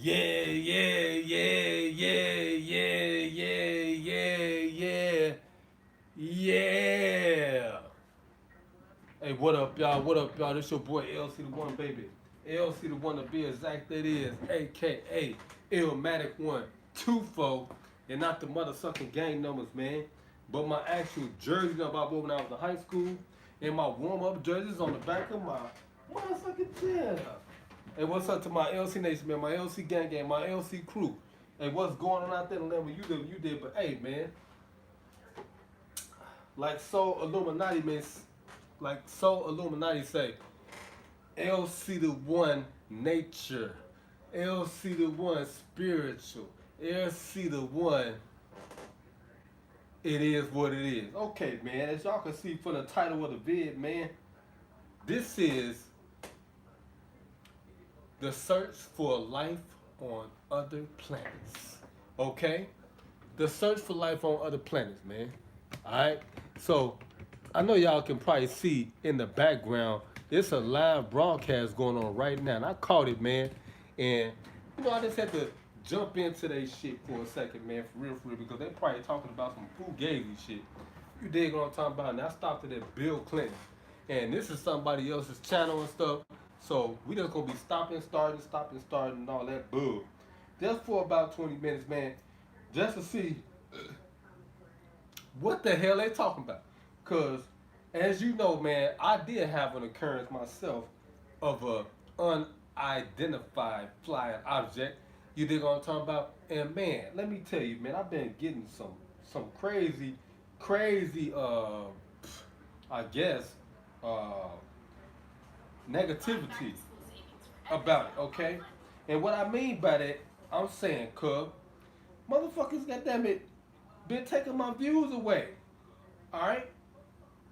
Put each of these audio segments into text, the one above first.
Yeah, yeah, yeah, yeah, yeah, yeah, yeah, yeah, yeah. Hey, what up, y'all? What up, y'all? This your boy LC the One, baby. LC the One to be exact, that is, aka Illmatic One, 2-4, and not the motherfucking gang numbers, man. But my actual jersey number I wore when I was in high school, and my warm-up jerseys on the back of my motherfucking chair. Hey, what's up to my LC Nation, man? My LC gang, my LC crew. Hey, what's going on out there? Remember, you did, but hey, man, like so Illuminati, man, like so Illuminati say, LC the One nature, LC the One spiritual, LC the One. It is what it is. Okay, man. As y'all can see from the title of the vid, man, this is the search for life on other planets. Okay? The search for life on other planets, man. Alright? So, I know y'all can probably see in the background, it's a live broadcast going on right now. And I caught it, man. And, I just had to jump into their shit for a second, man, for real, because they probably talking about some fugazi shit. You dig what I'm talking about? And I stopped it at Bill Clinton. And this is somebody else's channel and stuff. So we just gonna be stopping, starting, and all that bull. Just for about 20 minutes, man, just to see what the hell they talking about. Cause as you know, man, I did have an occurrence myself of a unidentified flying object. You dig what I'm talking about? And man, let me tell you, man, I've been getting some crazy I guess uh negativity about it, okay? And what I mean by that, I'm saying, cub, motherfuckers, goddamn it, been taking my views away. Alright?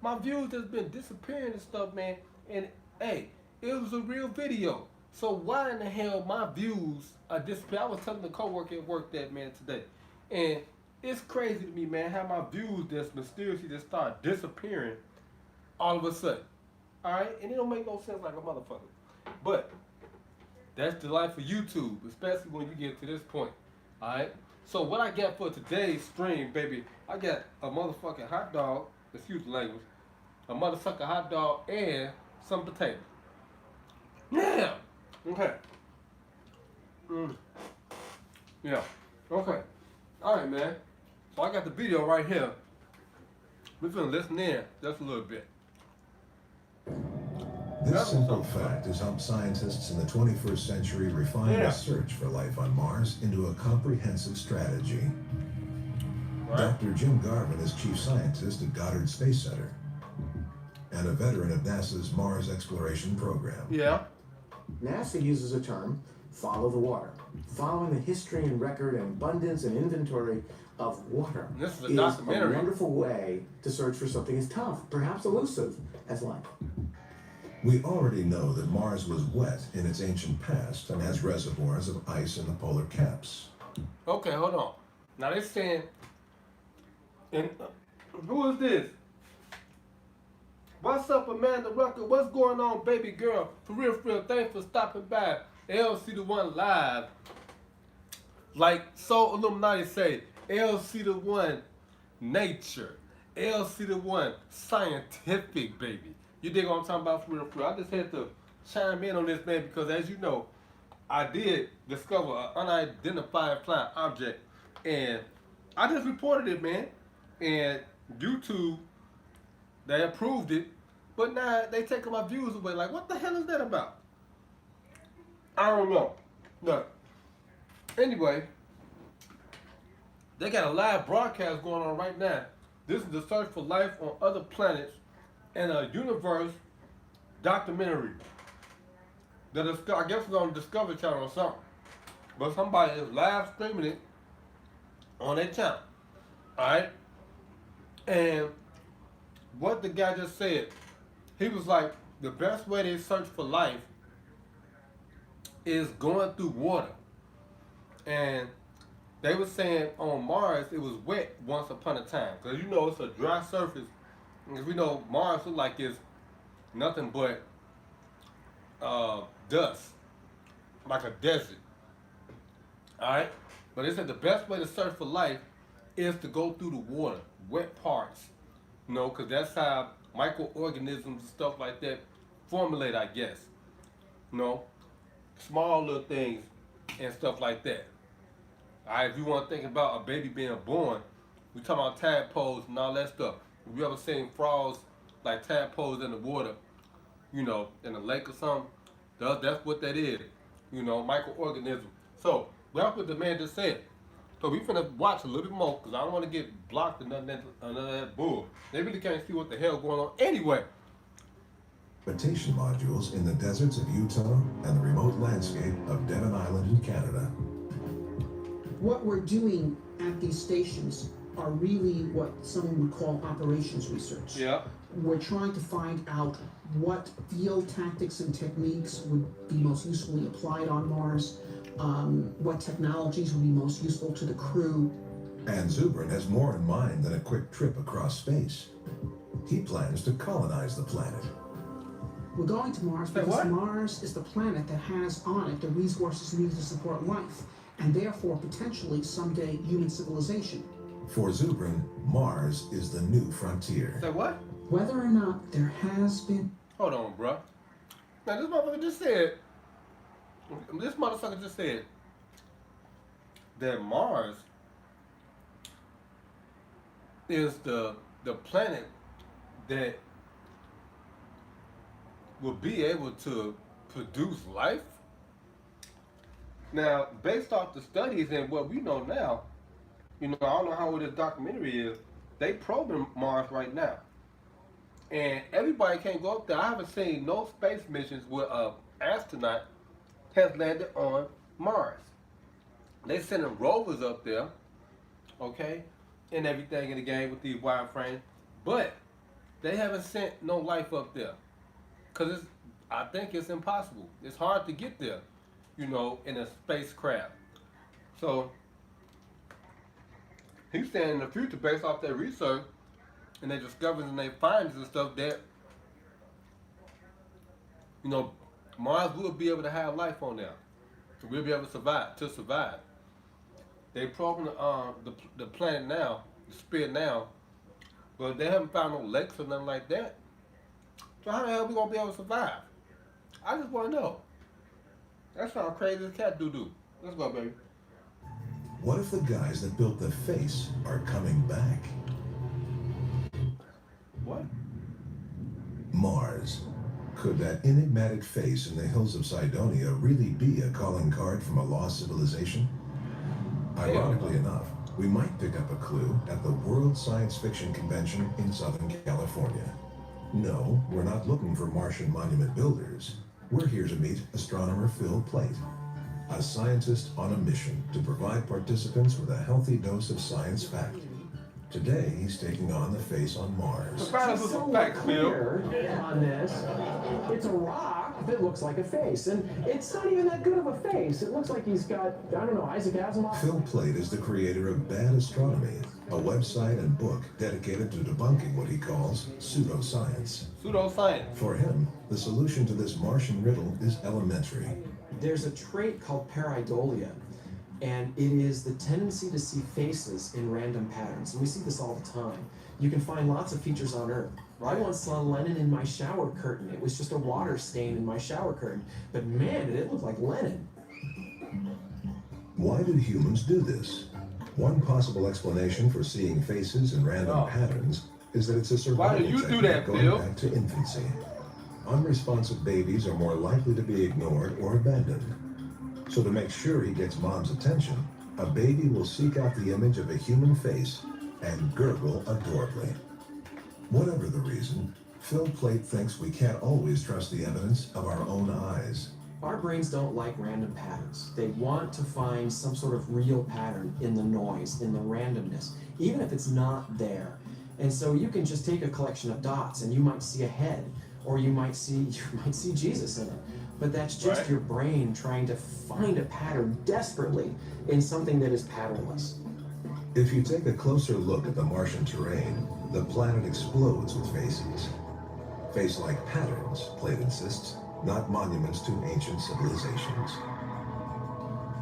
My views has been disappearing and stuff, man. And hey, it was a real video. So why in the hell my views are disappearing? I was telling the coworker at work that, man, today. And it's crazy to me, man, how my views just mysteriously just start disappearing all of a sudden. Alright? And it don't make no sense like a motherfucker. But that's the life of YouTube, especially when you get to this point. Alright? So what I got for today's stream, baby, I got a motherfucking hot dog, excuse the language, a motherfucking hot dog and some potatoes. Yeah. Okay. Yeah. Okay. Alright, man. So I got the video right here. We're gonna listen in just a little bit. This simple fact has helped scientists in the 21st century refine the search for life on Mars into a comprehensive strategy. Right. Dr. Jim Garvin is chief scientist at Goddard Space Center and a veteran of NASA's Mars exploration program. Yeah. NASA uses a term, follow the water. Following the history and record and abundance and inventory of water is a wonderful way to search for something as tough, perhaps elusive, as life. We already know that Mars was wet in its ancient past and has reservoirs of ice in the polar caps. Okay, hold on. Now they're saying, and who is this? What's up, Amanda Rucker? What's going on, baby girl? For real, thanks for stopping by. LC the One live. Like so Illuminati say, LC the One nature. LC the One scientific, baby. You dig what I'm talking about? For real. I just had to chime in on this, man, because as you know, I did discover an unidentified flying object, and I just reported it, man. And YouTube, they approved it, but now they taking my views away. Like, what the hell is that about? I don't know. No. Anyway, they got a live broadcast going on right now. This is the search for life on other planets and a universe documentary that is, I guess it's on Discovery Channel or something. But somebody is live streaming it on their channel. Alright? And what the guy just said, he was like, the best way to search for life is going through water. And they were saying on Mars it was wet once upon a time. Because you know it's a dry surface. Because we know Mars looks like it's nothing but dust. Like a desert. All right, but they said the best way to search for life is to go through the water, wet parts. You know, because that's how microorganisms and stuff like that formulate, I guess. You know, small little things and stuff like that. All right, if you want to think about a baby being born, we talking about tadpoles and all that stuff. Have you ever seen frogs like tadpoles in the water, you know, in a lake or something? That's what that is, you know, microorganism. So, that's what the man just said. So we finna watch a little bit more because I don't want to get blocked and none of that bull. They really can't see what the hell going on anyway. Habitation modules in the deserts of Utah and the remote landscape of Devon Island in Canada. What we're doing at these stations are really what someone would call operations research. Yeah. We're trying to find out what field tactics and techniques would be most usefully applied on Mars, what technologies would be most useful to the crew. And Zubrin has more in mind than a quick trip across space. He plans to colonize the planet. We're going to Mars Say because what? Mars is the planet that has on it the resources needed to support life, and therefore potentially someday human civilization. For Zubrin, Mars is the new frontier. Say what? Whether or not there has been... Hold on, bro. Now this motherfucker just said that Mars is the planet that will be able to produce life. Now, based off the studies and what we know now, you know, I don't know how old this documentary is. They probing Mars right now. And everybody can't go up there. I haven't seen no space missions where an astronaut has landed on Mars. They sending rovers up there, okay, and everything in the game with these wireframes, but they haven't sent no life up there. Because I think it's impossible. It's hard to get there, you know, in a spacecraft. So, he's saying in the future, based off their research, and their discoveries and their findings and stuff, that, you know, Mars will be able to have life on there. So we'll be able to survive. They probing the planet now, the sphere now, but they haven't found no lakes or nothing like that. So how the hell we gonna be able to survive? I just wanna know. That sounds crazy as cat doo-doo. Let's go, baby. What if the guys that built the face are coming back? What? Mars. Could that enigmatic face in the hills of Cydonia really be a calling card from a lost civilization? Ironically enough, we might pick up a clue at the World Science Fiction Convention in Southern California. No, we're not looking for Martian monument builders. We're here to meet astronomer Phil Plait, a scientist on a mission to provide participants with a healthy dose of science fact. Today, he's taking on the face on Mars. Provide us with some facts, Phil. Clear on this. It's a rock that looks like a face, and it's not even that good of a face. It looks like he's got, I don't know, Isaac Asimov. Phil Plait is the creator of Bad Astronomy, a website and book dedicated to debunking what he calls pseudoscience. Pseudoscience. For him, the solution to this Martian riddle is elementary. There's a trait called pareidolia, and it is the tendency to see faces in random patterns. And we see this all the time. You can find lots of features on Earth. I once saw Lenin in my shower curtain. It was just a water stain in my shower curtain. But man, did it look like Lenin. Why do humans do this? One possible explanation for seeing faces in random patterns is that it's a survival Why do you do technique that, going Phil? back to infancy. Unresponsive babies are more likely to be ignored or abandoned. So to make sure he gets mom's attention, a baby will seek out the image of a human face and gurgle adorably. Whatever the reason, Phil Plait thinks we can't always trust the evidence of our own eyes. Our brains don't like random patterns. They want to find some sort of real pattern in the noise, in the randomness, even if it's not there. And so you can just take a collection of dots and you might see a head, or you might see Jesus in it. But that's just Right. your brain trying to find a pattern desperately in something that is patternless. If you take a closer look at the Martian terrain, the planet explodes with faces. Face-like patterns, Plait insists, not monuments to ancient civilizations.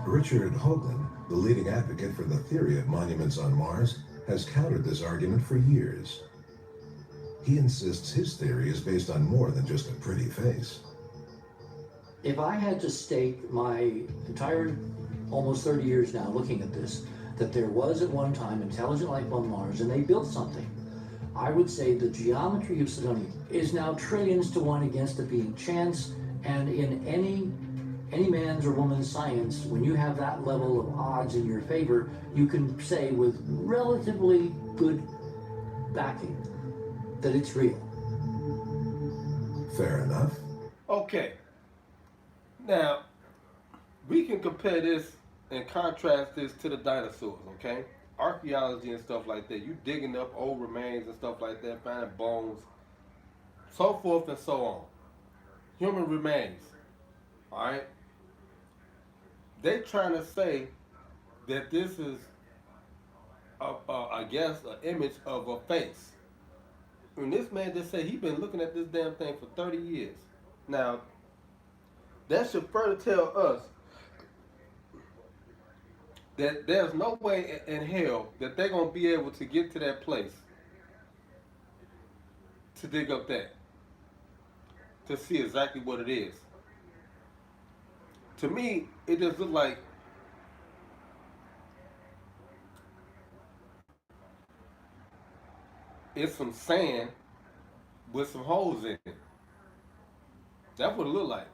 Richard Hoagland, the leading advocate for the theory of monuments on Mars, has countered this argument for years. He insists his theory is based on more than just a pretty face. If I had to stake my entire almost 30 years now looking at this, that there was at one time intelligent life on Mars and they built something, I would say the geometry of Sidonia is now trillions to one against it being chance, and in any man's or woman's science, when you have that level of odds in your favor, you can say with relatively good backing that it's real. Fair enough. Okay. Now, we can compare this and contrast this to the dinosaurs, okay? Archaeology and stuff like that. You digging up old remains and stuff like that, finding bones, so forth and so on. Human remains, all right? They trying to say that this is, I guess, an image of a face. And this man just said he been looking at this damn thing for 30 years. Now, that should further tell us that there's no way in hell that they're going to be able to get to that place to dig up that, to see exactly what it is. To me, it just looks like it's some sand with some holes in it. That's what it looked like.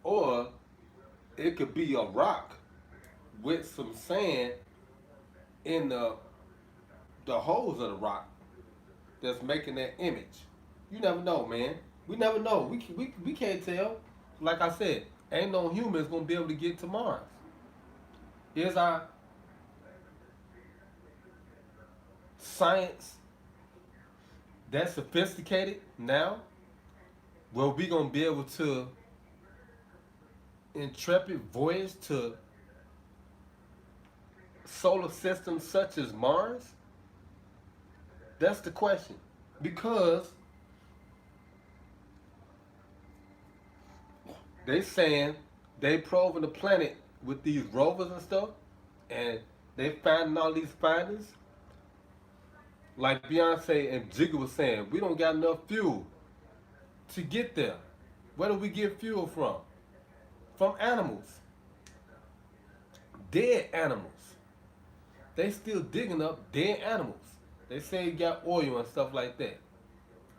Or it could be a rock with some sand in the holes of the rock that's making that image. You never know, man. We never know. We can't tell. Like I said, ain't no humans gonna be able to get to Mars. Is our science that sophisticated now? Well, we gonna be able to intrepid voyage to solar systems such as Mars? That's the question. Because they saying they probing the planet with these rovers and stuff, and they finding all these findings. Like Beyonce and Jigga was saying, we don't got enough fuel to get there. Where do we get fuel from? From animals. Dead animals. They still digging up dead animals. They say you got oil and stuff like that.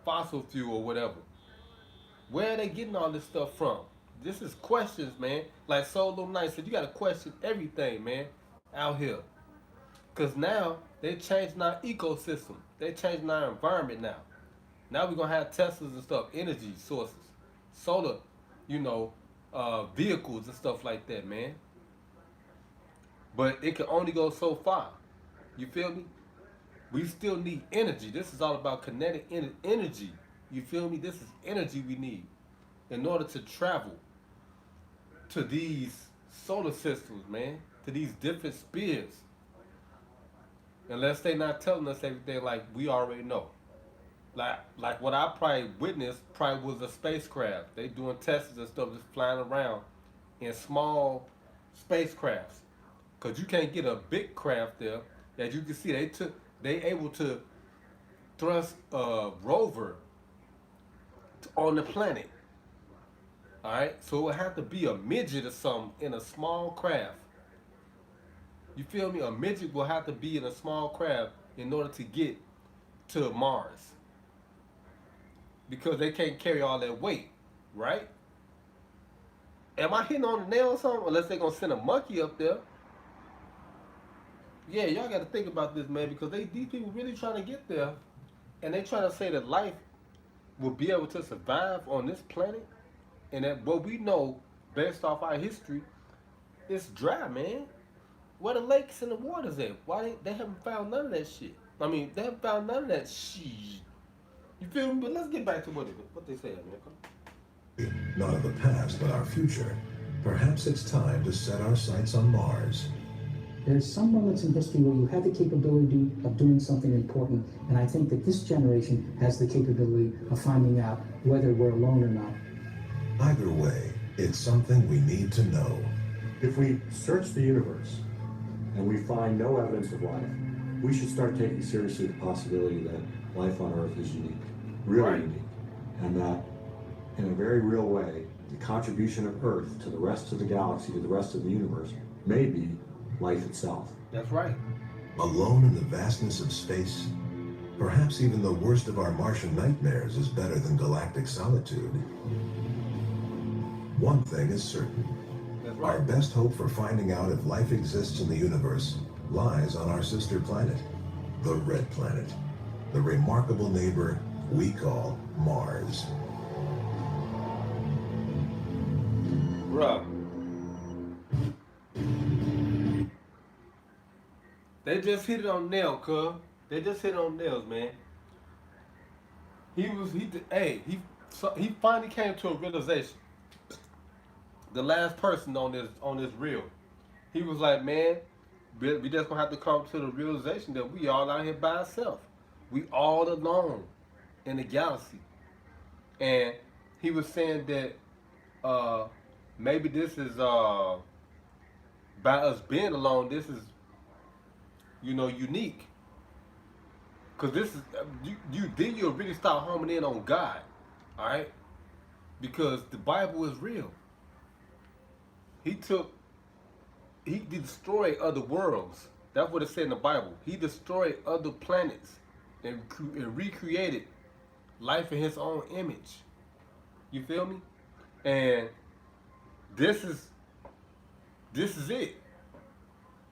Fossil fuel or whatever. Where are they getting all this stuff from? This is questions, man. Like Solo Knight said, you got to question everything, man, out here. Because now, they changing our ecosystem. They changing our environment now. Now we're going to have Teslas and stuff, energy sources, solar, vehicles and stuff like that, man. But it can only go so far. You feel me? We still need energy. This is all about kinetic energy. You feel me? This is energy we need in order to travel to these solar systems, man, to these different spheres. Unless they're not telling us everything like we already know. Like what I probably witnessed probably was a spacecraft. They doing tests and stuff just flying around in small spacecrafts. Cause you can't get a big craft there. As you can see, they able to thrust a rover on the planet. Alright? So it would have to be a midget or something in a small craft. You feel me? A midget will have to be in a small craft in order to get to Mars. Because they can't carry all that weight, right? Am I hitting on the nail or something? Unless they're going to send a monkey up there. Yeah, y'all got to think about this, man, because these people really trying to get there. And they trying to say that life will be able to survive on this planet. And that what we know, based off our history, it's dry, man. Where the lakes and the waters at? Why they haven't found none of that shit? I mean, they haven't found none of that shit. You feel me? But let's get back to what they say, man. Not of the past, but our future. Perhaps it's time to set our sights on Mars. There's some moments in history where you have the capability of doing something important, and I think that this generation has the capability of finding out whether we're alone or not. Either way, it's something we need to know. If we search the universe and we find no evidence of life, we should start taking seriously the possibility that life on Earth is unique, really unique, and that in a very real way, the contribution of Earth to the rest of the galaxy, to the rest of the universe, may be life itself. That's right. Alone in the vastness of space, perhaps even the worst of our Martian nightmares is better than galactic solitude. One thing is certain. That's right. Our best hope for finding out if life exists in the universe lies on our sister planet, the Red Planet, the remarkable neighbor we call Mars. Bruh. They just hit it on nail, cuz. They just hit it on nails, man. He finally came to a realization. The last person on this reel. He was like, man, we just gonna have to come to the realization that we all out here by ourselves. We all alone in the galaxy. And he was saying that maybe this is by us being alone, this is, you know, unique. Cause this is you'll really start homing in on God, all right? Because the Bible is real. He destroyed other worlds. That's what it said in the Bible. He destroyed other planets and recreated life in His own image. You feel me? And this is it.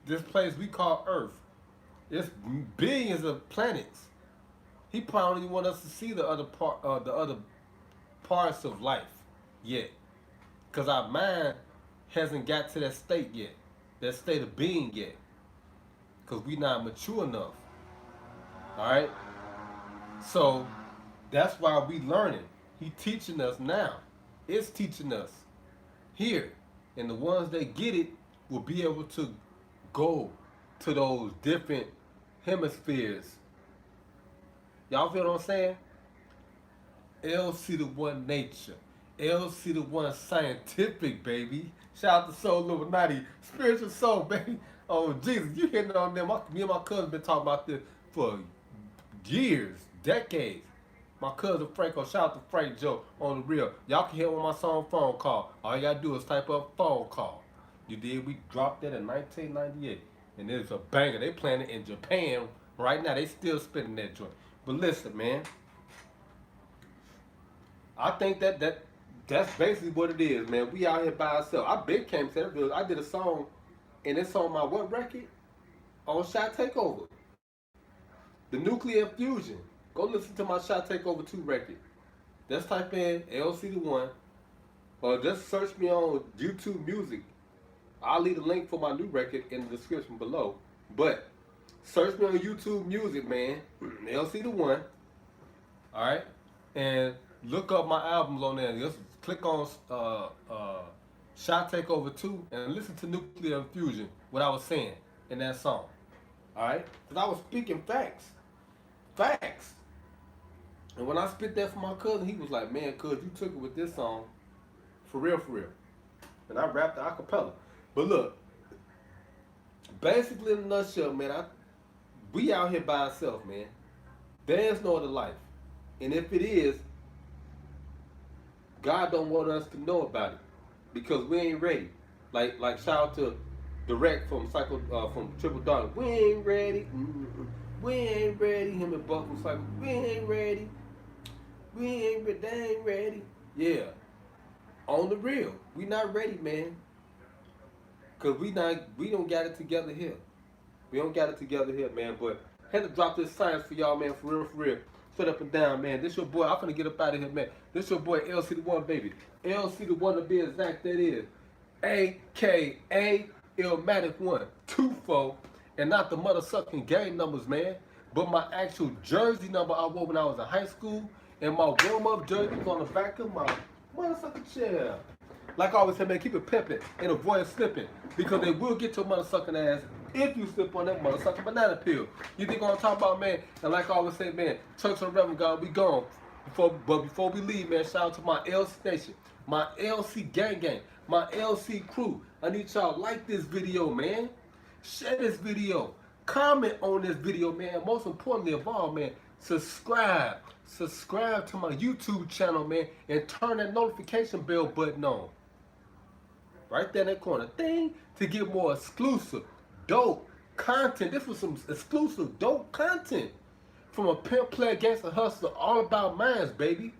This place we call Earth. It's billions of planets. He probably want us to see the other parts of life yet, cause our mind hasn't got to that state yet, that state of being yet, cause we not mature enough. All right. So that's why we learning. He teaching us now. It's teaching us here, and the ones that get it will be able to go to those different hemispheres. Y'all feel what I'm saying? LC the one nature. LC the one scientific, baby. Shout out to Soul Illuminati. Spiritual soul, baby. Oh, Jesus. You hitting on them. Me and my cousin been talking about this for years, decades. My cousin Franco, shout out to Frank Joe on the real. Y'all can hear on my song Phone Call. All you gotta do is type up phone call. You did? We dropped that in 1998. And it's a banger. They playing it in Japan right now. They still spinning that joint. But listen, man. I think that's basically what it is, man. We out here by ourselves. I been came to that. I did a song, and it's on my what record? On Shot Takeover. The Nuclear Fusion. Go listen to my Shot Takeover 2 record. Just type in LC the One, or just search me on YouTube Music. I'll leave a link for my new record in the description below. But search me on YouTube Music, man. LC the One. Alright? And look up my albums on there. Just click on Shot Takeover 2 and listen to Nuclear Fusion, what I was saying in that song. Alright? Because I was speaking facts. Facts. And when I spit that for my cousin, he was like, man, cuz you took it with this song. For real, for real. And I rapped the acapella. But look, basically in a nutshell, man, we out here by ourselves, man. There's no other life. And if it is, God don't want us to know about it. Because we ain't ready. Like shout out to Direct from from Triple Dark. We ain't ready. We ain't ready. Him and Buck was like, we ain't ready. We ain't ready. They ain't ready. Yeah. On the real. We not ready, man. Cause we don't got it together here. We don't got it together here, man. But had to drop this science for y'all, man, for real. Straight up and down, man. This your boy. I'm finna get up out of here, man. This your boy LC the One, baby. LC the One to be exact, that is. AKA Illmatic 124. And not the motherfucking game numbers, man. But my actual jersey number I wore when I was in high school. And my warm-up jersey was on the back of my motherfucking chair. Like I always say, man, keep it pimping and avoid slipping. Because they will get your motherfucking ass if you slip on that motherfucking banana peel. You think what I'm talking about, man? And like I always say, man, Church of Reverend God, we gone. Before we leave, man, shout out to my LC Nation, my LC gang, my LC crew. I need y'all like this video, man. Share this video. Comment on this video, man. Most importantly of all, man, subscribe. Subscribe to my YouTube channel, man, and turn that notification bell button on. Right there in that corner. Thing to get more exclusive, dope content. This was some exclusive, dope content from a pimp, player, gangster, hustler, all about minds, baby.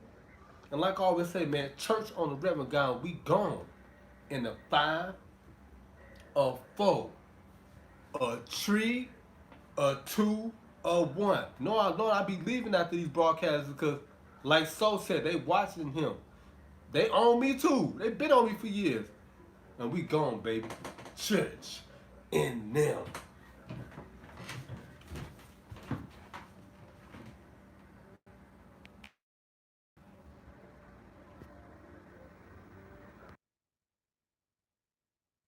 And like I always say, man, church on the Reverend God, we gone in the 5, a 4, a 3, a 2, a 1. No, I be leaving after these broadcasts because, like So said, they watching him. They own me too. They been on me for years. And we gone, baby. Church in them.